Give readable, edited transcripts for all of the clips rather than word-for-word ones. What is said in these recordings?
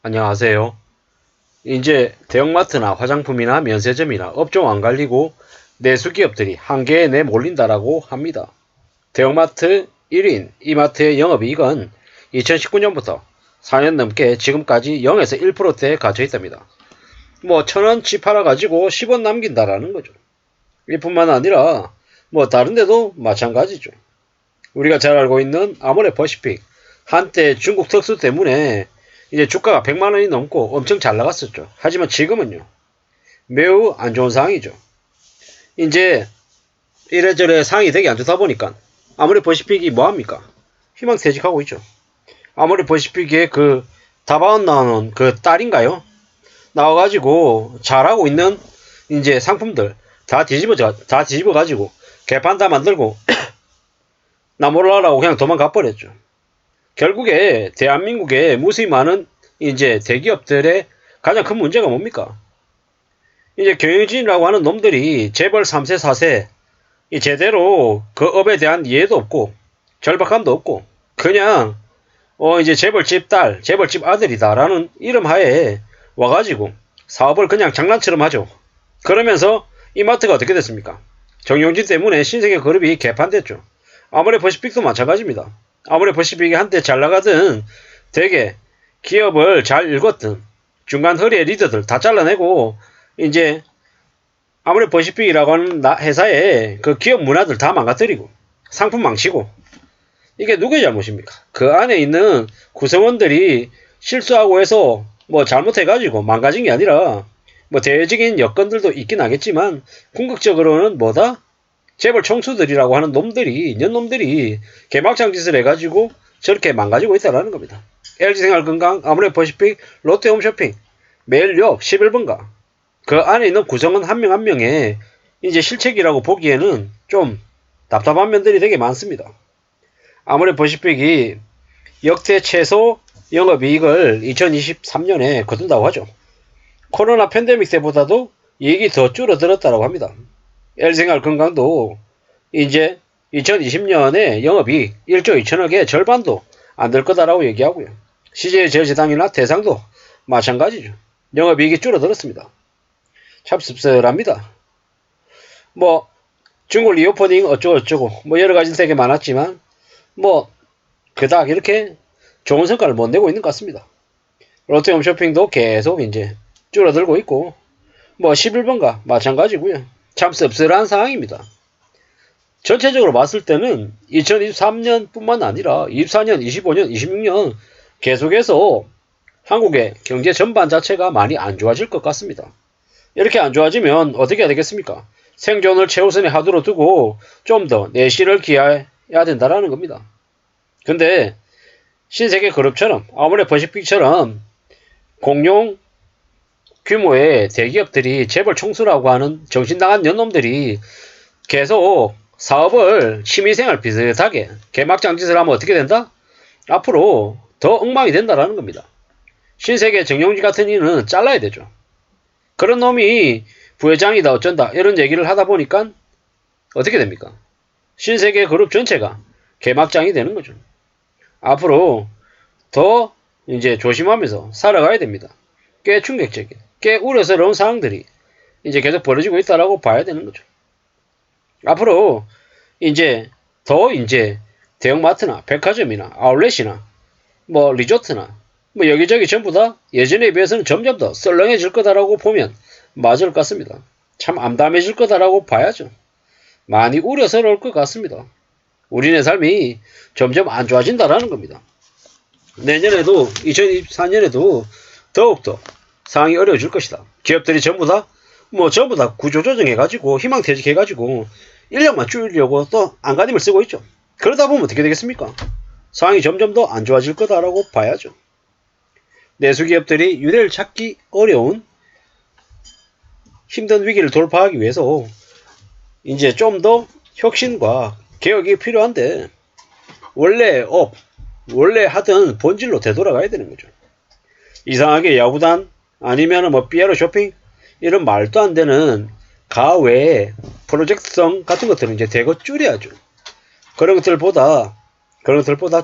안녕하세요. 이제 대형마트나 화장품이나 면세점이나 업종 안 갈리고 내수기업들이 한계에 내몰린다라고 합니다. 대형마트 1인 이마트의 영업이익은 2019년부터 4년 넘게 지금까지 0에서 1%대에 갇혀 있답니다. 뭐 1,000원치 팔아가지고 10원 남긴다라는 거죠. 이뿐만 아니라 뭐 다른 데도 마찬가지죠. 우리가 잘 알고 있는 아모레퍼시픽, 한때 중국 특수 때문에 이제 주가가 100만원이 넘고 엄청 잘 나갔었죠. 하지만 지금은요, 매우 안 좋은 상황이죠. 이제 이래저래 상황이 되게 안 좋다 보니까 아모레퍼시픽이 뭐합니까? 희망퇴직하고 있죠. 아모레퍼시픽의 그 다바온 나오는 그 딸인가요? 나와가지고 잘하고 있는 이제 상품들 다 뒤집어가지고 개판 다 만들고 나 몰라라고 그냥 도망가 버렸죠. 결국에 대한민국의 무수히 많은 이제 대기업들의 가장 큰 문제가 뭡니까? 이제 경영진이라고 하는 놈들이 재벌 3세 4세 제대로 그 업에 대한 이해도 없고 절박함도 없고 그냥 이제 재벌집 딸, 재벌집 아들이다라는 이름 하에 와가지고 사업을 그냥 장난처럼 하죠. 그러면서 이마트가 어떻게 됐습니까? 정용진 때문에 신세계 그룹이 개판됐죠. 아모레퍼시픽도 마찬가지입니다. 아모레퍼시픽이 한때 잘 나가던 되게 기업을 잘 읽었던 중간 허리의 리더들 다 잘라내고 이제 아모레퍼시픽이라고 하는 회사의 그 기업 문화들 다 망가뜨리고 상품 망치고 이게 누구의 잘못입니까? 그 안에 있는 구성원들이 실수하고 해서 뭐 잘못해가지고 망가진 게 아니라 뭐 대외적인 여건들도 있긴 하겠지만 궁극적으로는 뭐다? 재벌 총수들이라고 하는 놈들이 년놈들이 개막장 짓을 해가지고 저렇게 망가지고 있다라는 겁니다. LG생활건강, 아모레퍼시픽, 롯데홈쇼핑 매일 욕 11번가 그 안에 있는 구성원 한 명 한 명의 이제 실책이라고 보기에는 좀 답답한 면들이 되게 많습니다. 아모레퍼시픽이 역대 최소 영업이익을 2023년에 거둔다고 하죠. 코로나 팬데믹 때보다도 이익이 더 줄어들었다고 합니다. LG생활건강도 이제 2020년에 영업이익 1조 2천억의 절반도 안 될 거다라고 얘기하고요. CJ제일제당이나 대상도 마찬가지죠. 영업이익이 줄어들었습니다. 참 씁쓸합니다. 뭐 중국 리오퍼닝 어쩌고저쩌고 뭐 여러가지 되게 많았지만 뭐 그닥 이렇게 좋은 성과를 못 내고 있는 것 같습니다. 롯데홈쇼핑도 계속 이제 줄어들고 있고 뭐 11번가 마찬가지고요. 참 씁쓸한 상황입니다. 전체적으로 봤을 때는 2023년 뿐만 아니라 24년, 25년, 26년 계속해서 한국의 경제 전반 자체가 많이 안 좋아질 것 같습니다. 이렇게 안 좋아지면 어떻게 해야 되겠습니까? 생존을 최우선의 하도로 두고 좀 더 내실을 기해야 된다라는 겁니다. 근데 신세계 그룹처럼 아모레퍼시픽처럼 공룡 규모의 대기업들이 재벌 총수라고 하는 정신나간 년놈들이 계속 사업을 취미생활 비슷하게 개막장 짓을 하면 어떻게 된다? 앞으로 더 엉망이 된다라는 겁니다. 신세계 정용진 같은 이는 잘라야 되죠. 그런 놈이 부회장이다 어쩐다 이런 얘기를 하다 보니까 어떻게 됩니까? 신세계 그룹 전체가 개막장이 되는 거죠. 앞으로 더 이제 조심하면서 살아가야 됩니다. 꽤 충격적인, 꽤 우려스러운 상황들이 이제 계속 벌어지고 있다라고 봐야 되는 거죠. 앞으로 이제 더 이제 대형마트나 백화점이나 아울렛이나 뭐 리조트나 뭐 여기저기 전부 다 예전에 비해서는 점점 더 썰렁해질 거다라고 보면 맞을 것 같습니다. 참 암담해질 거다라고 봐야죠. 많이 우려스러울 것 같습니다. 우리네 삶이 점점 안 좋아진다라는 겁니다. 내년에도 2024년에도 더욱더 상황이 어려워질 것이다. 기업들이 전부 다 구조조정해가지고 희망퇴직해가지고 인력만 줄이려고 또 안간힘을 쓰고 있죠. 그러다 보면 어떻게 되겠습니까? 상황이 점점 더 안 좋아질 거다라고 봐야죠. 내수기업들이 유례를 찾기 어려운 힘든 위기를 돌파하기 위해서 이제 좀 더 혁신과 개혁이 필요한데 원래 하던 본질로 되돌아가야 되는 거죠. 이상하게 야구단 아니면 뭐 삐에로 쇼핑 이런 말도 안 되는 가외의 프로젝트성 같은 것들은 이제 대거 줄여야죠. 그런 것들보다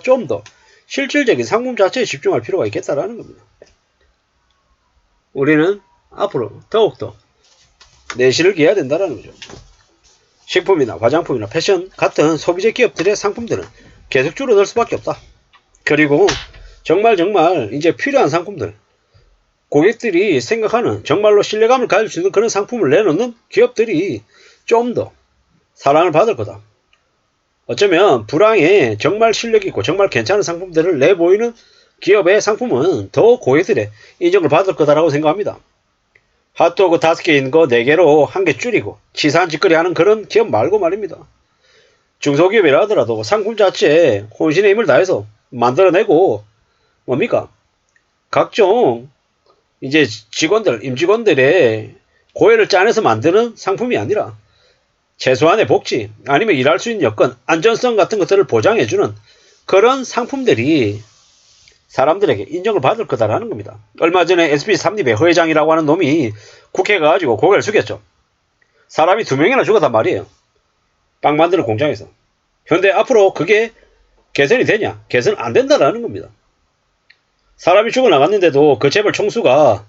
좀 더 실질적인 상품 자체에 집중할 필요가 있겠다라는 겁니다. 우리는 앞으로 더욱더 내실을 기해야 된다는 거죠. 식품이나 화장품이나 패션 같은 소비재 기업들의 상품들은 계속 줄어들 수밖에 없다. 그리고 정말 이제 필요한 상품들, 고객들이 생각하는 정말로 신뢰감을 가질 수 있는 그런 상품을 내놓는 기업들이 좀 더 사랑을 받을 거다. 어쩌면 불황에 정말 실력있고 정말 괜찮은 상품들을 내보이는 기업의 상품은 더 고객들의 인정을 받을 거다라고 생각합니다. 핫도그 5개 있는 거 4개로 1개 줄이고 치사한 짓거리 하는 그런 기업 말고 말입니다. 중소기업이라 하더라도 상품 자체에 혼신의 힘을 다해서 만들어내고 뭡니까? 각종 이제 직원들, 임직원들의 고열을 짜내서 만드는 상품이 아니라 최소한의 복지, 아니면 일할 수 있는 여건, 안전성 같은 것들을 보장해주는 그런 상품들이 사람들에게 인정을 받을 거다라는 겁니다. 얼마 전에 SB 삼립의 허 회장이라고 하는 놈이 국회에 가가지고 고개를 숙였죠. 사람이 2명이나 죽었단 말이에요. 빵 만드는 공장에서. 현대 앞으로 그게 개선이 되냐? 개선 안 된다라는 겁니다. 사람이 죽어나갔는데도 그 재벌 총수가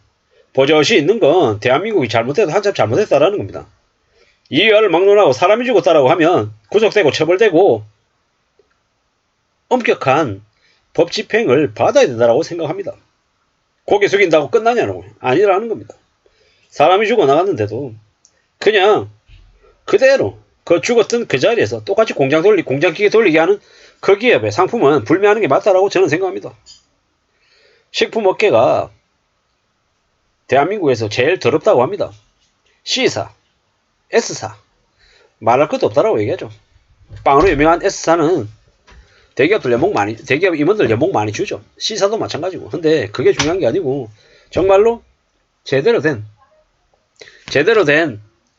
버젓이 있는 건 대한민국이 잘못해도 한참 잘못했다라는 겁니다. 이해를 막론하고 사람이 죽었다라고 하면 구속되고 처벌되고 엄격한 법 집행을 받아야 된다고 생각합니다. 고개 숙인다고 끝나냐고 아니라는 겁니다. 사람이 죽어나갔는데도 그냥 그대로 그 죽었던 그 자리에서 똑같이 공장기계 돌리게 하는 그 기업의 상품은 불매하는 게 맞다라고 저는 생각합니다. 식품업계가 대한민국에서 제일 더럽다고 합니다. C사, S사 말할 것도 없다라고 얘기하죠. 빵으로 유명한 S사는 대기업 임원들 연봉 많이 주죠. C사도 마찬가지고. 근데 그게 중요한 게 아니고 정말로 제대로 된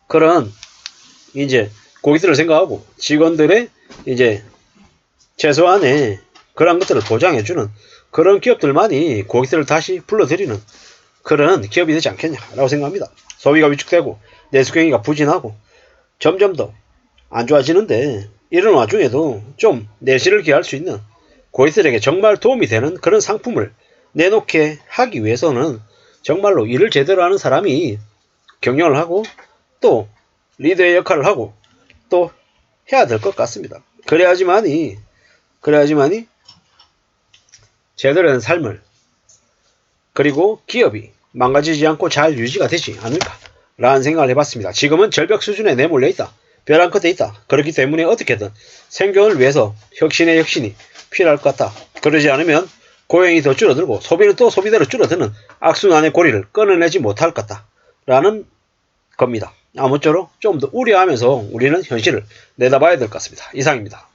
그런 이제 고객들을 생각하고 직원들의 이제 최소한의 그런 것들을 보장해주는 그런 기업들만이 고객들을 다시 불러들이는 그런 기업이 되지 않겠냐라고 생각합니다. 소비가 위축되고 내수 경기가 부진하고 점점 더 안 좋아지는데 이런 와중에도 좀 내실을 기할 수 있는 고객들에게 정말 도움이 되는 그런 상품을 내놓게 하기 위해서는 정말로 일을 제대로 하는 사람이 경영을 하고 또 리더의 역할을 하고 또 해야 될 것 같습니다. 그래야지만이 제대로 된 삶을 그리고 기업이 망가지지 않고 잘 유지가 되지 않을까라는 생각을 해봤습니다. 지금은 절벽 수준에 내몰려 있다. 벼랑 끝에 있다. 그렇기 때문에 어떻게든 생존을 위해서 혁신이 필요할 것 같다. 그러지 않으면 고용이 더 줄어들고 소비는 또 소비대로 줄어드는 악순환의 고리를 끊어내지 못할 것 같다라는 겁니다. 아무쪼록 좀 더 우려하면서 우리는 현실을 내다봐야 될 것 같습니다. 이상입니다.